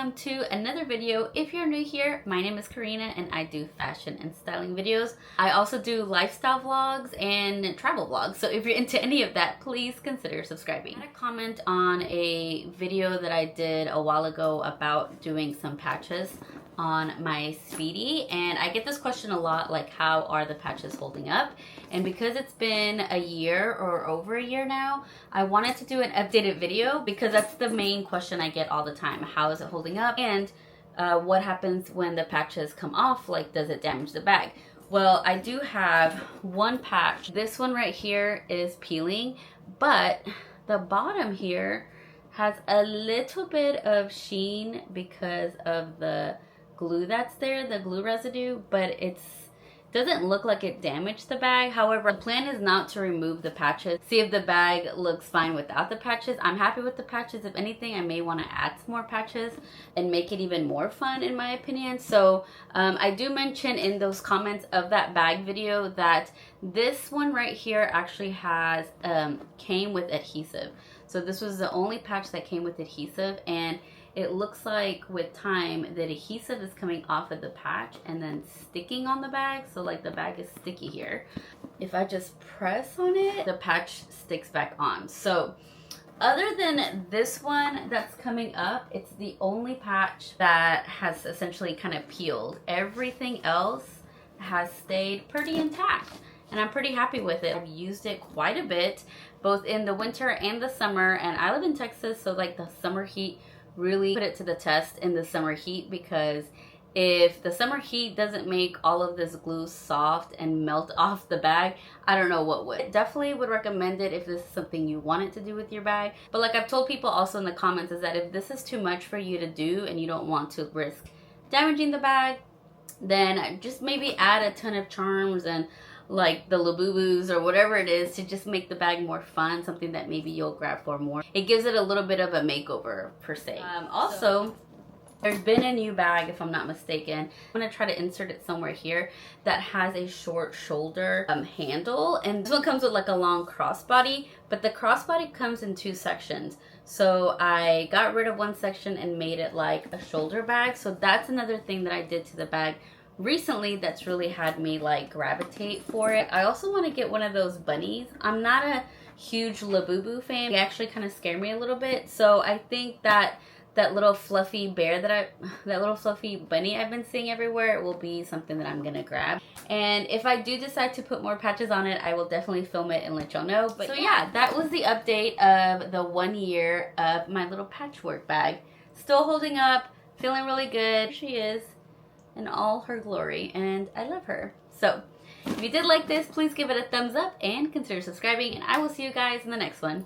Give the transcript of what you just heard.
welcome to another video. If you're new here, my name is Karina and I do fashion and styling videos. I also do lifestyle vlogs and travel vlogs, so if you're into any of that, please consider subscribing. I had a comment on a video that I did a while ago about doing some patches on my Speedy, and I get this question a lot, like how are the patches holding up? And because it's been a year or over a year now, I wanted to do an updated video because that's the main question I get all the time. How is it holding up? And what happens when the patches come off? Like, does it damage the bag? Well, I do have one patch. This one right here is peeling, but the bottom here has a little bit of sheen because of the glue that's there, the glue residue, but it doesn't look like it damaged the bag. However, the plan is not to remove the patches. See if the bag looks fine without the patches. I'm happy with the patches. If anything, I may want to add some more patches and make it even more fun, in my opinion. So I do mention in those comments of that bag video that this one right here actually has came with adhesive. So this was the only patch that came with adhesive, and it looks like with time the adhesive is coming off of the patch and then sticking on the bag. So like the bag is sticky here. If I just press on it, the patch sticks back on. So other than this one that's coming up, it's the only patch that has essentially kind of peeled. Everything else has stayed pretty intact, and I'm pretty happy with it. I've used it quite a bit, both in the winter and the summer, and I live in Texas, so like the summer heat really put it to the test in the summer heat, because if the summer heat doesn't make all of this glue soft and melt off the bag, I don't know what would. Definitely would recommend it if this is something you wanted to do with your bag. But like I've told people also in the comments, is that if this is too much for you to do and you don't want to risk damaging the bag, then just maybe add a ton of charms and like the Labubus or whatever it is to just make the bag more fun, something that maybe you'll grab for more. It gives it a little bit of a makeover per se. Also, there's been a new bag, if I'm not mistaken. I'm gonna try to insert it somewhere here that has a short shoulder handle, and this one comes with like a long crossbody, but the crossbody comes in two sections. So I got rid of one section and made it like a shoulder bag. So that's another thing that I did to the bag recently that's really had me like gravitate for it. I also want to get one of those bunnies. I'm not a huge Labubu fan. They actually kind of scare me a little bit. So I think that little fluffy bear that little fluffy bunny I've been seeing everywhere will be something that I'm gonna grab. And if I do decide to put more patches on it, I will definitely film it and let y'all know. But so yeah, that was the update of the 1 year of my little patchwork bag. Still holding up, feeling really good. Here she is in all her glory, and I love her. So if you did like this, please give it a thumbs up and consider subscribing, and I will see you guys in the next one.